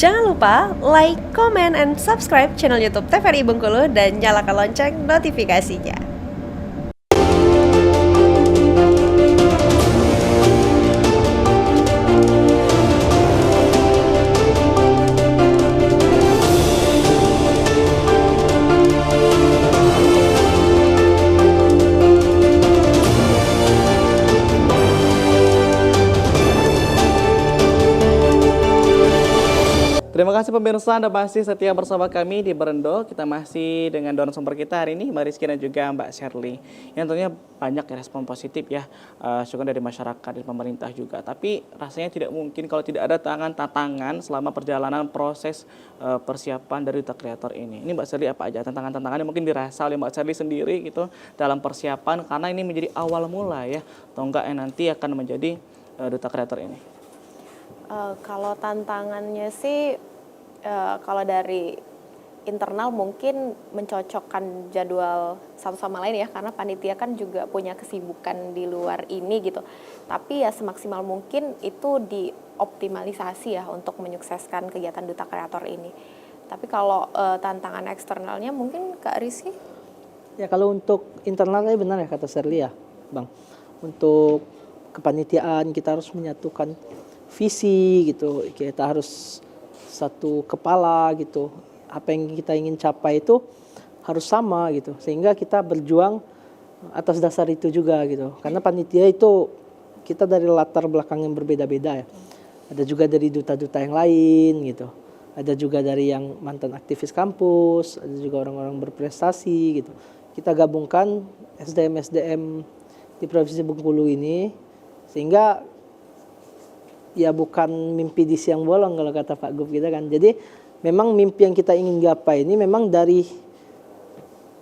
Jangan lupa like, comment, and subscribe channel YouTube TVRI Bengkulu dan nyalakan lonceng notifikasinya. Terima kasih pemirsa, Anda masih setia bersama kami di Berendo. Kita masih dengan narasumber kita hari ini, Mbak Rizky dan juga Mbak Shirley. Yang tentunya banyak respon positif ya, syukur dari masyarakat, dari pemerintah juga. Tapi rasanya tidak mungkin kalau tidak ada tantangan selama perjalanan proses persiapan dari Duta Kreator ini. Ini Mbak Shirley apa aja tantangan-tantangan yang mungkin dirasa oleh Mbak Shirley sendiri gitu dalam persiapan, karena ini menjadi awal mula ya, atau enggak yang nanti akan menjadi Duta Kreator ini. Kalau tantangannya sih, kalau dari internal mungkin mencocokkan jadwal satu sama lain ya, karena panitia kan juga punya kesibukan di luar ini gitu. Tapi ya semaksimal mungkin itu dioptimalisasi ya untuk menyukseskan kegiatan Duta Kreator ini. Tapi kalau tantangan eksternalnya mungkin Kak Rizky? Ya kalau untuk internalnya benar ya kata Shirley ya Bang. Untuk kepanitiaan kita harus menyatukan visi gitu, kita harus satu kepala gitu, apa yang kita ingin capai itu harus sama gitu, sehingga kita berjuang atas dasar itu juga gitu, karena panitia itu kita dari latar belakang yang berbeda-beda ya, ada juga dari duta-duta yang lain gitu, ada juga dari yang mantan aktivis kampus, ada juga orang-orang berprestasi gitu, kita gabungkan SDM-SDM di Provinsi Bengkulu ini, sehingga ya bukan mimpi di siang bolong kalau kata Pak Gub kita kan. Jadi memang mimpi yang kita ingin gapai ini memang dari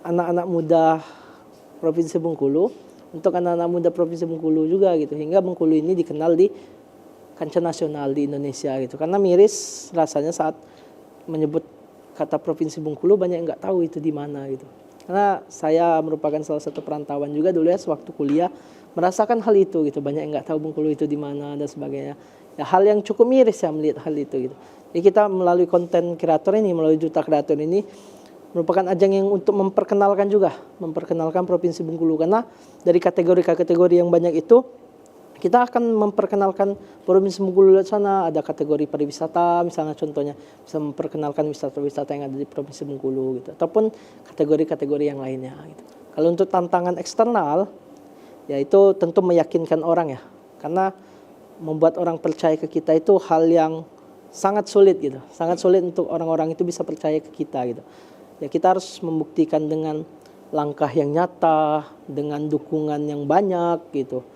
anak-anak muda Provinsi Bengkulu untuk anak-anak muda Provinsi Bengkulu juga gitu. Hingga Bengkulu ini dikenal di kancah nasional di Indonesia gitu. Karena miris rasanya saat menyebut kata Provinsi Bengkulu banyak yang nggak tahu itu di mana gitu. Karena saya merupakan salah satu perantauan juga dulu ya sewaktu kuliah merasakan hal itu gitu. Banyak yang nggak tahu Bengkulu itu di mana dan sebagainya. Ya, hal yang cukup miris ya melihat hal itu gitu. Jadi kita melalui konten kreator ini, melalui Duta Kreator ini merupakan ajang yang untuk memperkenalkan juga, memperkenalkan Provinsi Bengkulu, karena dari kategori-kategori yang banyak itu kita akan memperkenalkan Provinsi Bengkulu di sana. Ada kategori pariwisata misalnya, contohnya bisa memperkenalkan wisata-wisata yang ada di Provinsi Bengkulu gitu, ataupun kategori-kategori yang lainnya gitu. Kalau untuk tantangan eksternal ya itu tentu meyakinkan orang ya, karena membuat orang percaya ke kita itu hal yang sangat sulit gitu. Sangat sulit untuk orang-orang itu bisa percaya ke kita gitu. Ya kita harus membuktikan dengan langkah yang nyata, dengan dukungan yang banyak gitu.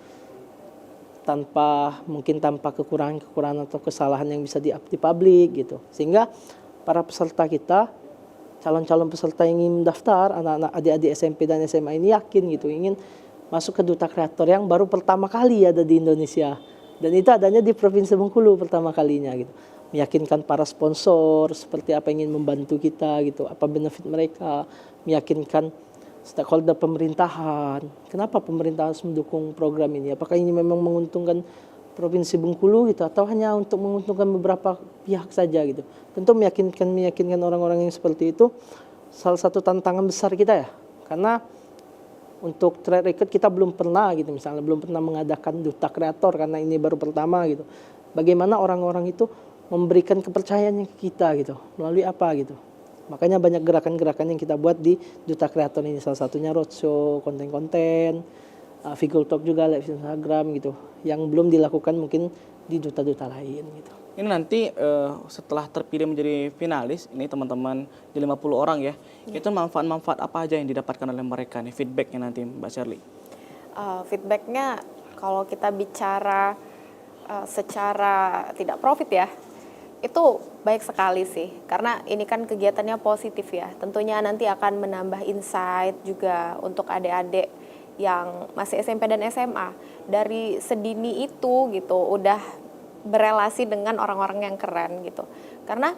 Mungkin tanpa kekurangan-kekurangan atau kesalahan yang bisa di publik gitu. Sehingga para peserta kita, calon-calon peserta yang ingin mendaftar, anak-anak adik-adik SMP dan SMA ini yakin gitu, ingin masuk ke Duta Kreator yang baru pertama kali ada di Indonesia. Dan itu adanya di Provinsi Bengkulu pertama kalinya gitu. Meyakinkan para sponsor seperti apa yang ingin membantu kita gitu, apa benefit mereka, meyakinkan stakeholder pemerintahan. Kenapa pemerintah harus mendukung program ini? Apakah ini memang menguntungkan Provinsi Bengkulu gitu atau hanya untuk menguntungkan beberapa pihak saja gitu. Tentu meyakinkan orang-orang yang seperti itu salah satu tantangan besar kita ya. Karena untuk track record kita belum pernah gitu, misalnya belum pernah mengadakan Duta Kreator karena ini baru pertama gitu. Bagaimana orang-orang itu memberikan kepercayaannya ke kita gitu, melalui apa gitu. Makanya banyak gerakan-gerakan yang kita buat di Duta Kreator ini, salah satunya roadshow, konten-konten, Vigol Talk juga live Instagram gitu, yang belum dilakukan mungkin di duta-duta lain gitu. Ini nanti setelah terpilih menjadi finalis, ini teman-teman di 50 orang ya, itu manfaat-manfaat apa aja yang didapatkan oleh mereka nih, feedbacknya nanti Mbak Shirley? Feedbacknya kalau kita bicara secara tidak profit ya, itu baik sekali sih, karena ini kan kegiatannya positif ya, tentunya nanti akan menambah insight juga untuk adik-adik yang masih SMP dan SMA, dari sedini itu gitu, udah berelasi dengan orang-orang yang keren gitu. Karena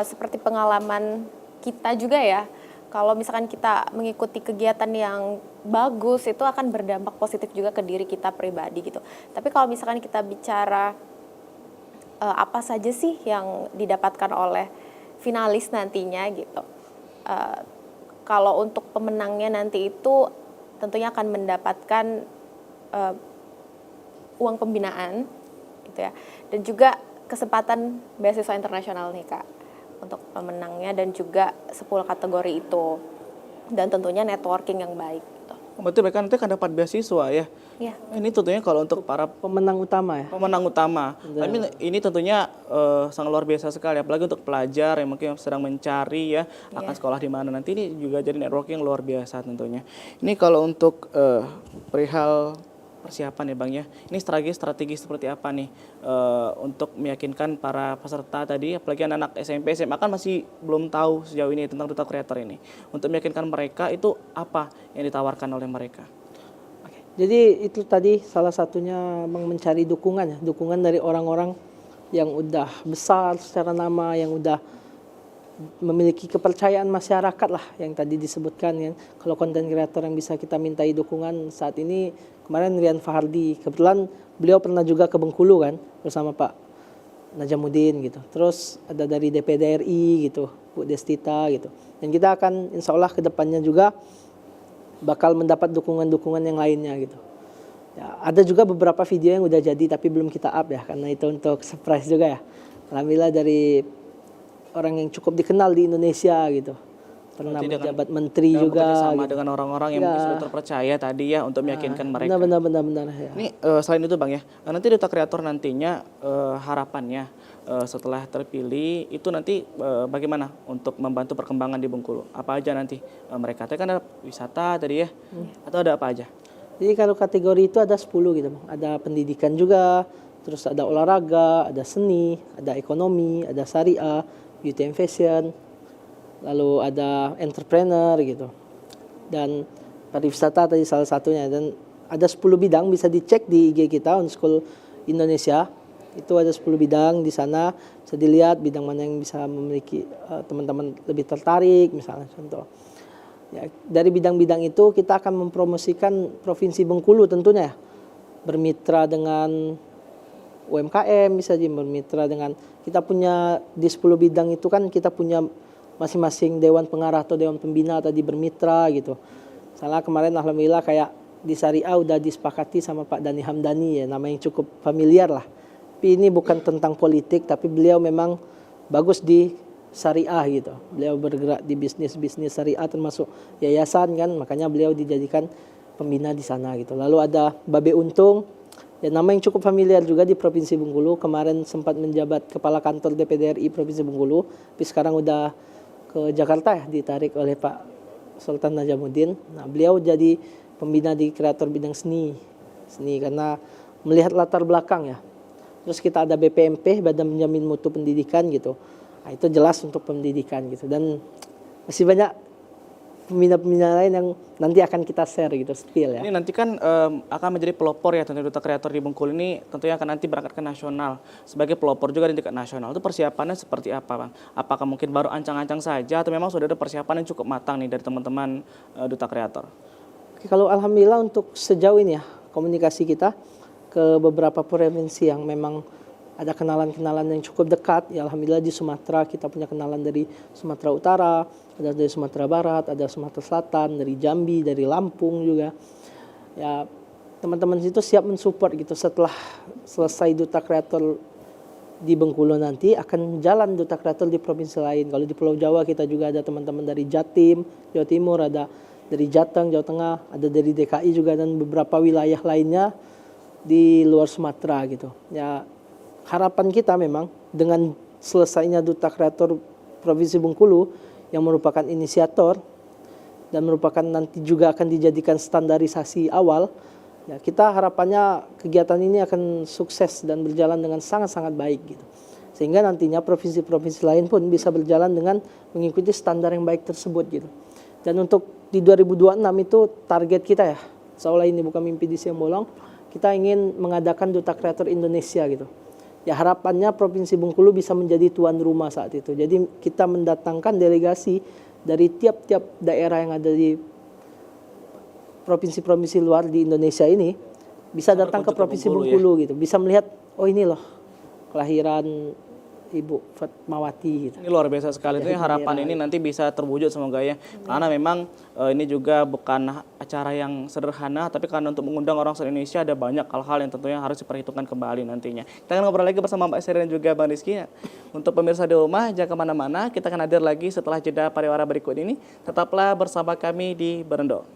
seperti pengalaman kita juga ya, kalau misalkan kita mengikuti kegiatan yang bagus itu akan berdampak positif juga ke diri kita pribadi gitu. Tapi kalau misalkan kita bicara apa saja sih yang didapatkan oleh finalis nantinya gitu. Eh, Kalau untuk pemenangnya nanti itu tentunya akan mendapatkan uang pembinaan gitu ya, dan juga kesempatan beasiswa internasional nih Kak untuk pemenangnya, dan juga 10 kategori itu, dan tentunya networking yang baik gitu. Berarti mereka nanti akan dapat beasiswa ya. Ya. Ini tentunya kalau untuk para Pemenang utama ya. pemenang utama. Tapi ini tentunya sangat luar biasa sekali, apalagi untuk pelajar yang mungkin sedang mencari ya akan sekolah di mana nanti, ini juga jadi networking luar biasa tentunya. Ini kalau untuk perihal persiapan ya Bang ya, ini strategi seperti apa nih untuk meyakinkan para peserta tadi, apalagi anak-anak SMP, SMA kan masih belum tahu sejauh ini tentang duta kreator ini. Untuk meyakinkan mereka itu apa yang ditawarkan oleh mereka? Jadi itu tadi salah satunya mencari dukungan ya, dukungan dari orang-orang yang udah besar secara nama, yang udah memiliki kepercayaan masyarakat lah, yang tadi disebutkan ya. Kalau konten kreator yang bisa kita mintai dukungan saat ini, kemarin Rian Fahardi, kebetulan beliau pernah juga ke Bengkulu kan bersama Pak Najamuddin gitu. Terus ada dari DPD RI gitu, Bu Destita gitu. Dan kita akan insya Allah ke depannya juga bakal mendapat dukungan-dukungan yang lainnya gitu. Ya, ada juga beberapa video yang udah jadi tapi belum kita up ya, karena itu untuk surprise juga ya. Alhamdulillah dari orang yang cukup dikenal di Indonesia gitu. Pernah menjabat menteri juga sama gitu. dengan orang-orang yang mungkin sudah terpercaya tadi ya untuk meyakinkan mereka. Benar ya. Ini selain itu Bang ya, nanti duta kreator nantinya harapannya setelah terpilih itu nanti bagaimana untuk membantu perkembangan di Bengkulu? Apa aja nanti mereka? Tadi kan ada wisata tadi ya, atau ada apa aja? Jadi kalau kategori itu ada 10 gitu Bang. Ada pendidikan juga, terus ada olahraga, ada seni, ada ekonomi, ada syariah, beauty and fashion, lalu ada entrepreneur gitu. Dan pariwisata tadi salah satunya, dan ada 10 bidang bisa dicek di IG kita Unschool Indonesia. Itu ada 10 bidang di sana, bisa dilihat bidang mana yang bisa memiliki teman-teman lebih tertarik misalnya contoh. Ya, dari bidang-bidang itu kita akan mempromosikan Provinsi Bengkulu tentunya ya. Bermitra dengan UMKM, bisa bermitra dengan, kita punya di 10 bidang itu kan kita punya masing-masing dewan pengarah atau dewan pembina tadi bermitra gitu. Salah kemarin alhamdulillah kayak di Syariah udah disepakati sama Pak Dhani Hamdani ya, nama yang cukup familiar lah. Tapi ini bukan tentang politik, tapi beliau memang bagus di syariah gitu. Beliau bergerak di bisnis syariah termasuk yayasan kan, makanya beliau dijadikan pembina di sana gitu. Lalu ada Babe Untung, ya nama yang cukup familiar juga di Provinsi Bengkulu. Kemarin sempat menjabat kepala kantor DPD RI Provinsi Bengkulu, tapi sekarang udah ke Jakarta ya, ditarik oleh Pak Sultan Najamuddin. Nah, beliau jadi pembina di kreator bidang seni karena melihat latar belakang ya. Terus kita ada BPMP, Badan Penjamin Mutu Pendidikan gitu. Nah, itu jelas untuk pendidikan gitu. Dan masih banyak pembina-pembina lain yang nanti akan kita share gitu, spill ya. Ini nanti kan akan menjadi pelopor ya tentunya duta kreator di Bengkulu ini, tentunya akan nanti berangkat ke nasional. Sebagai pelopor juga di tingkat nasional, itu persiapannya seperti apa Bang? Apakah mungkin baru ancang-ancang saja atau memang sudah ada persiapan yang cukup matang nih dari teman-teman duta kreator? Oke, kalau alhamdulillah untuk sejauh ini ya, komunikasi kita ke beberapa provinsi yang memang ada kenalan-kenalan yang cukup dekat. Ya alhamdulillah di Sumatera kita punya kenalan dari Sumatera Utara, ada dari Sumatera Barat, ada Sumatera Selatan, dari Jambi, dari Lampung juga. Ya teman-teman situ siap mensupport gitu. Setelah selesai duta kreator di Bengkulu nanti akan jalan duta kreator di provinsi lain. Kalau di Pulau Jawa kita juga ada teman-teman dari Jatim, Jawa Timur, ada dari Jateng, Jawa Tengah, ada dari DKI juga, dan beberapa wilayah lainnya di luar Sumatera gitu. Ya harapan kita memang dengan selesainya duta kreator Provinsi Bengkulu yang merupakan inisiator dan merupakan nanti juga akan dijadikan standarisasi awal, ya kita harapannya kegiatan ini akan sukses dan berjalan dengan sangat-sangat baik gitu. Sehingga nantinya provinsi-provinsi lain pun bisa berjalan dengan mengikuti standar yang baik tersebut gitu. Dan untuk di 2026 itu target kita ya, seolah ini bukan mimpi di siang bolong, kita ingin mengadakan duta kreator Indonesia gitu. Ya harapannya Provinsi Bengkulu bisa menjadi tuan rumah saat itu. Jadi kita mendatangkan delegasi dari tiap-tiap daerah yang ada di provinsi-provinsi luar di Indonesia ini, bisa datang ke Provinsi Bengkulu gitu. Bisa melihat, oh ini loh kelahiran Ibu Fatmawati gitu. Ini luar biasa sekali. Itu harapan ini nanti bisa terwujud semoga ya. Karena memang ini juga bukan acara yang sederhana, tapi karena untuk mengundang orang se-Indonesia ada banyak hal-hal yang tentunya harus diperhitungkan kembali nantinya. Kita akan ngobrol lagi bersama Mbak Sherly dan juga Bang Rizky. Untuk pemirsa di rumah, jangan kemana-mana. Kita akan hadir lagi setelah jeda pariwara berikut ini. Tetaplah bersama kami di Berendo.